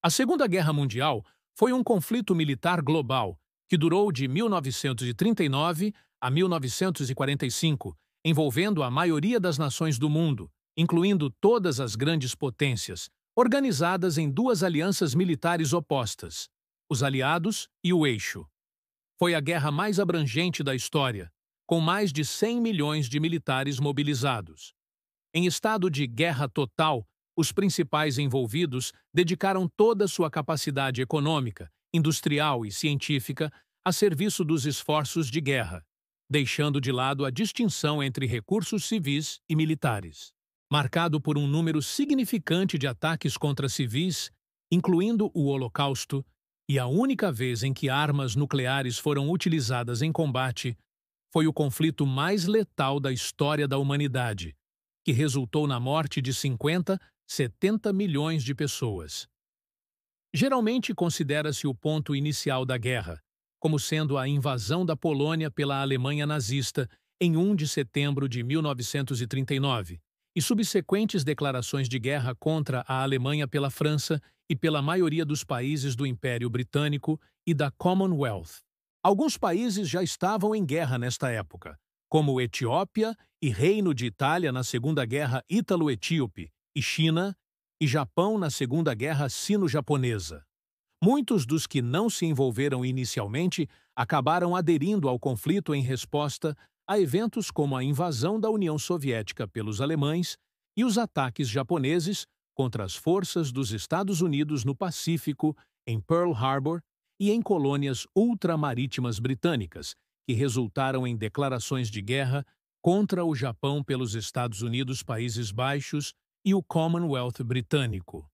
A Segunda Guerra Mundial foi um conflito militar global que durou de 1939 a 1945, envolvendo a maioria das nações do mundo, incluindo todas as grandes potências, organizadas em duas alianças militares opostas, os Aliados e o Eixo. Foi a guerra mais abrangente da história, com mais de 100 milhões de militares mobilizados. Em estado de guerra total, os principais envolvidos dedicaram toda sua capacidade econômica, industrial e científica a serviço dos esforços de guerra, deixando de lado a distinção entre recursos civis e militares. Marcado por um número significante de ataques contra civis, incluindo o Holocausto, e a única vez em que armas nucleares foram utilizadas em combate, foi o conflito mais letal da história da humanidade, que resultou na morte de 70 milhões de pessoas. Geralmente considera-se o ponto inicial da guerra, como sendo a invasão da Polônia pela Alemanha nazista em 1 de setembro de 1939, e subsequentes declarações de guerra contra a Alemanha pela França e pela maioria dos países do Império Britânico e da Commonwealth. Alguns países já estavam em guerra nesta época, como Etiópia e Reino de Itália na Segunda Guerra Ítalo-Etíope, e China e Japão na Segunda Guerra Sino-Japonesa. Muitos dos que não se envolveram inicialmente acabaram aderindo ao conflito em resposta a eventos como a invasão da União Soviética pelos alemães e os ataques japoneses contra as forças dos Estados Unidos no Pacífico, em Pearl Harbor e em colônias ultramarítimas britânicas, que resultaram em declarações de guerra contra o Japão pelos Estados Unidos, Países Baixos e o Commonwealth britânico.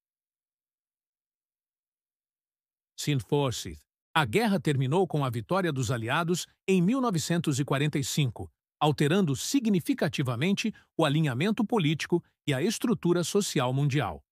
Sint-Forsyth. A guerra terminou com a vitória dos aliados em 1945, alterando significativamente o alinhamento político e a estrutura social mundial.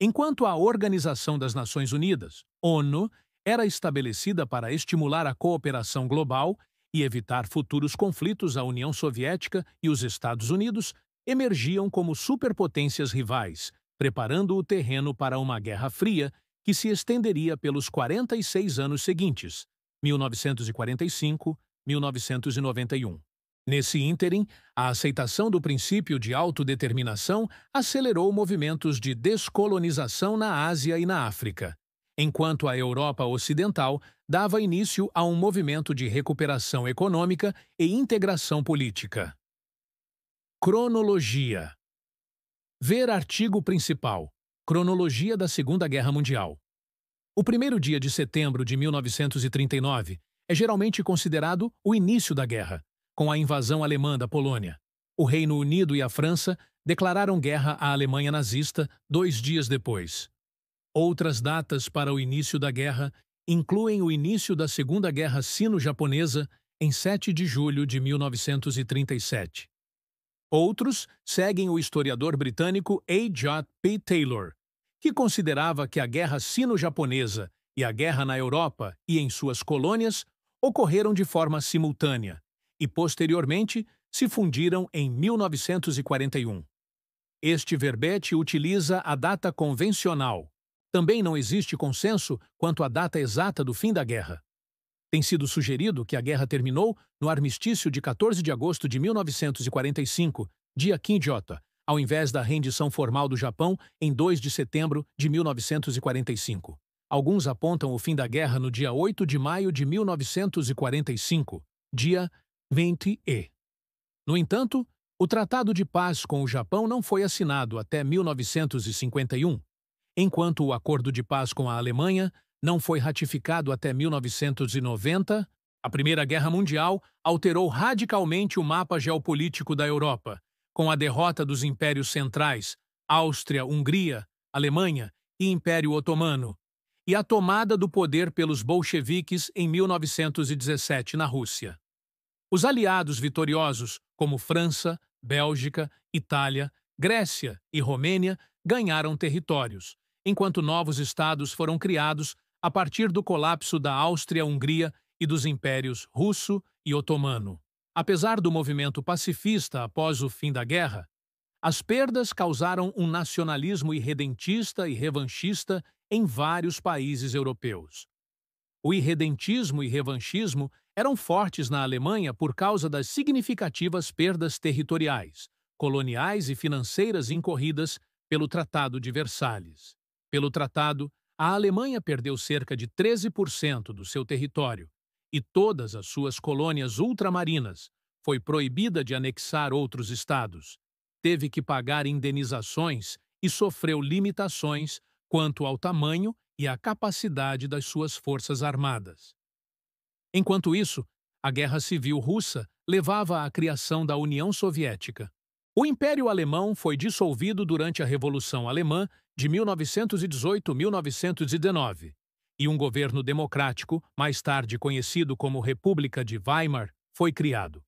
Enquanto a Organização das Nações Unidas, ONU, era estabelecida para estimular a cooperação global e evitar futuros conflitos, a União Soviética e os Estados Unidos emergiam como superpotências rivais, preparando o terreno para uma Guerra Fria que se estenderia pelos 46 anos seguintes, 1945-1991. Nesse ínterim, a aceitação do princípio de autodeterminação acelerou movimentos de descolonização na Ásia e na África, enquanto a Europa Ocidental dava início a um movimento de recuperação econômica e integração política. Cronologia. Ver artigo principal. Cronologia da Segunda Guerra Mundial. O 1º dia de setembro de 1939 é geralmente considerado o início da guerra, com a invasão alemã da Polônia. O Reino Unido e a França declararam guerra à Alemanha nazista 2 dias depois. Outras datas para o início da guerra incluem o início da Segunda Guerra Sino-Japonesa em 7 de julho de 1937. Outros seguem o historiador britânico A. J. P. Taylor, que considerava que a Guerra Sino-Japonesa e a guerra na Europa e em suas colônias ocorreram de forma simultânea e, posteriormente, se fundiram em 1941. Este verbete utiliza a data convencional. Também não existe consenso quanto à data exata do fim da guerra. Tem sido sugerido que a guerra terminou no armistício de 14 de agosto de 1945, dia Kinjota, ao invés da rendição formal do Japão em 2 de setembro de 1945. Alguns apontam o fim da guerra no dia 8 de maio de 1945, dia 20e. No entanto, o Tratado de Paz com o Japão não foi assinado até 1951, enquanto o Acordo de Paz com a Alemanha não foi ratificado até 1990, a Primeira Guerra Mundial alterou radicalmente o mapa geopolítico da Europa, com a derrota dos impérios centrais, Áustria, Hungria, Alemanha e Império Otomano, e a tomada do poder pelos bolcheviques em 1917 na Rússia. Os aliados vitoriosos, como França, Bélgica, Itália, Grécia e Romênia, ganharam territórios, enquanto novos estados foram criados a partir do colapso da Áustria-Hungria e dos impérios russo e otomano. Apesar do movimento pacifista após o fim da guerra, as perdas causaram um nacionalismo irredentista e revanchista em vários países europeus. O irredentismo e revanchismo eram fortes na Alemanha por causa das significativas perdas territoriais, coloniais e financeiras incorridas pelo Tratado de Versalhes. Pelo tratado, a Alemanha perdeu cerca de 13% do seu território e todas as suas colônias ultramarinas. Foi proibida de anexar outros estados. Teve que pagar indenizações e sofreu limitações quanto ao tamanho e à capacidade das suas forças armadas. Enquanto isso, a Guerra Civil Russa levava à criação da União Soviética. O Império Alemão foi dissolvido durante a Revolução Alemã de 1918-1919, e um governo democrático, mais tarde conhecido como República de Weimar, foi criado.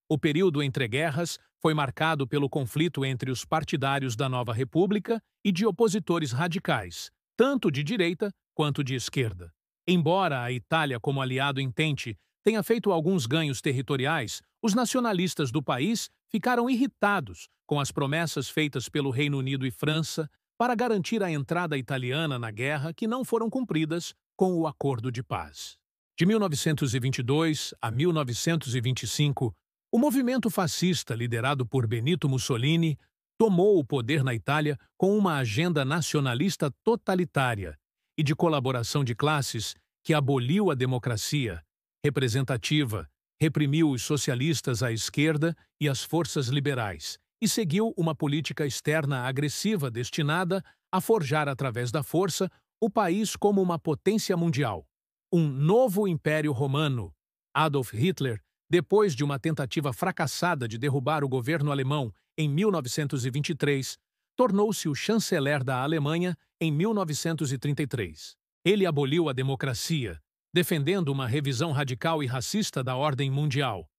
O período entre guerras foi marcado pelo conflito entre os partidários da nova república e de opositores radicais, tanto de direita quanto de esquerda. Embora a Itália, como aliado intente, tenha feito alguns ganhos territoriais, os nacionalistas do país ficaram irritados com as promessas feitas pelo Reino Unido e França para garantir a entrada italiana na guerra que não foram cumpridas com o Acordo de Paz. De 1922 a 1925, o movimento fascista, liderado por Benito Mussolini, tomou o poder na Itália com uma agenda nacionalista totalitária e de colaboração de classes que aboliu a democracia representativa, reprimiu os socialistas à esquerda e as forças liberais e seguiu uma política externa agressiva destinada a forjar através da força o país como uma potência mundial. Um novo império romano. Adolf Hitler, depois de uma tentativa fracassada de derrubar o governo alemão em 1923, tornou-se o chanceler da Alemanha em 1933. Ele aboliu a democracia, defendendo uma revisão radical e racista da ordem mundial,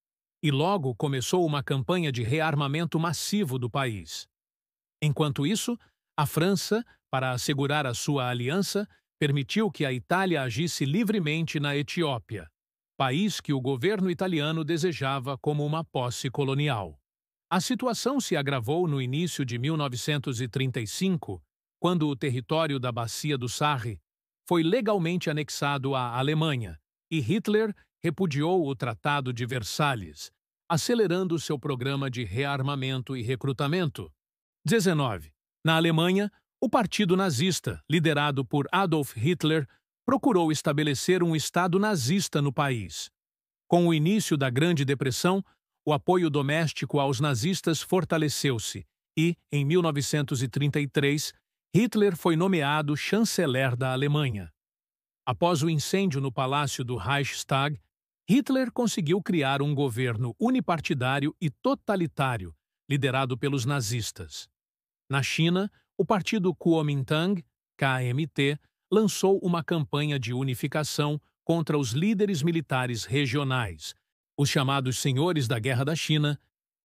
e logo começou uma campanha de rearmamento massivo do país. Enquanto isso, a França, para assegurar a sua aliança, permitiu que a Itália agisse livremente na Etiópia, país que o governo italiano desejava como uma posse colonial. A situação se agravou no início de 1935, quando o território da Bacia do Sarre foi legalmente anexado à Alemanha e Hitler repudiou o Tratado de Versalhes, acelerando seu programa de rearmamento e recrutamento. 19. Na Alemanha, o Partido Nazista, liderado por Adolf Hitler, procurou estabelecer um Estado nazista no país. Com o início da Grande Depressão, o apoio doméstico aos nazistas fortaleceu-se e, em 1933, Hitler foi nomeado chanceler da Alemanha. Após o incêndio no Palácio do Reichstag, Hitler conseguiu criar um governo unipartidário e totalitário, liderado pelos nazistas. Na China, o partido Kuomintang, KMT, lançou uma campanha de unificação contra os líderes militares regionais, os chamados Senhores da Guerra da China,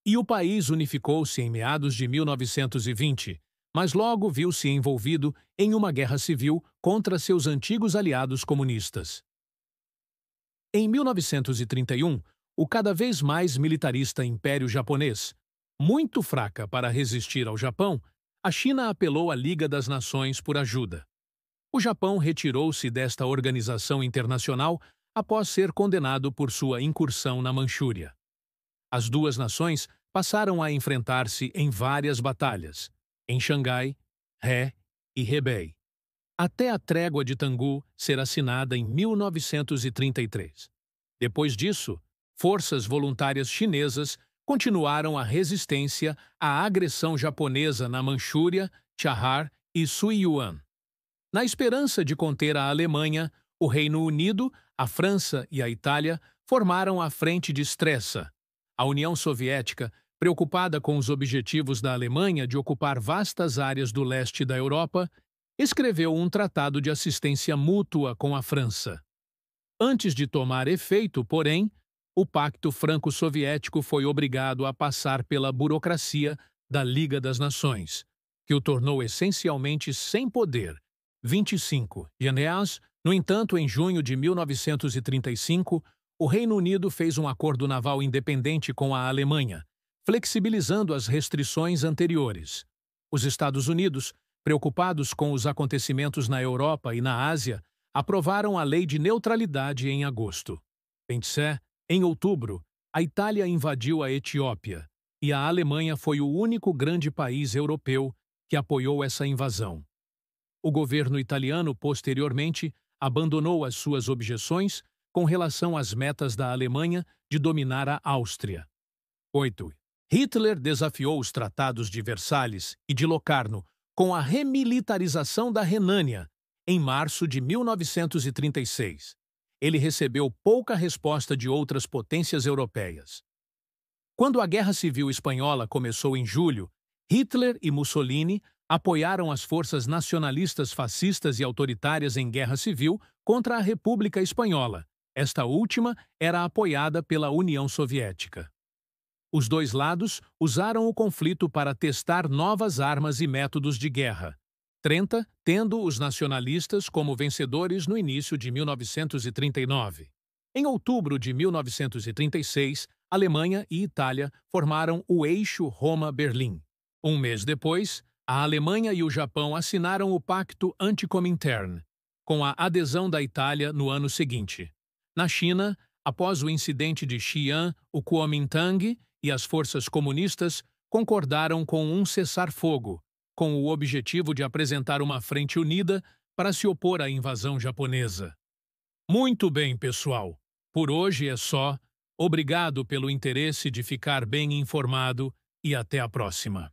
e o país unificou-se em meados de 1920, mas logo viu-se envolvido em uma guerra civil contra seus antigos aliados comunistas. Em 1931, o cada vez mais militarista Império Japonês, muito fraca para resistir ao Japão, a China apelou à Liga das Nações por ajuda. O Japão retirou-se desta organização internacional após ser condenado por sua incursão na Manchúria. As duas nações passaram a enfrentar-se em várias batalhas, em Xangai, He e Hebei, até a Trégua de Tangu ser assinada em 1933. Depois disso, forças voluntárias chinesas continuaram a resistência à agressão japonesa na Manchúria, Chahar e Suiyuan. Na esperança de conter a Alemanha, o Reino Unido, a França e a Itália formaram a Frente de Stresa. A União Soviética, preocupada com os objetivos da Alemanha de ocupar vastas áreas do leste da Europa, escreveu um tratado de assistência mútua com a França. Antes de tomar efeito, porém, o Pacto Franco-Soviético foi obrigado a passar pela burocracia da Liga das Nações, que o tornou essencialmente sem poder. 25. Aliás, no entanto, em junho de 1935, o Reino Unido fez um acordo naval independente com a Alemanha, flexibilizando as restrições anteriores. Os Estados Unidos, preocupados com os acontecimentos na Europa e na Ásia, aprovaram a Lei de Neutralidade em agosto. Em outubro, a Itália invadiu a Etiópia e a Alemanha foi o único grande país europeu que apoiou essa invasão. O governo italiano, posteriormente, abandonou as suas objeções com relação às metas da Alemanha de dominar a Áustria. 8. Hitler desafiou os tratados de Versalhes e de Locarno com a remilitarização da Renânia, em março de 1936. Ele recebeu pouca resposta de outras potências europeias. Quando a Guerra Civil Espanhola começou em julho, Hitler e Mussolini apoiaram as forças nacionalistas fascistas e autoritárias em guerra civil contra a República Espanhola. Esta última era apoiada pela União Soviética. Os dois lados usaram o conflito para testar novas armas e métodos de guerra, tendo os nacionalistas como vencedores no início de 1939. Em outubro de 1936, Alemanha e Itália formaram o eixo Roma-Berlim. Um mês depois, a Alemanha e o Japão assinaram o Pacto Anticomintern, com a adesão da Itália no ano seguinte. Na China, após o incidente de Xi'an, o Kuomintang e as forças comunistas concordaram com um cessar-fogo, com o objetivo de apresentar uma frente unida para se opor à invasão japonesa. Muito bem, pessoal. Por hoje é só. Obrigado pelo interesse de ficar bem informado e até a próxima.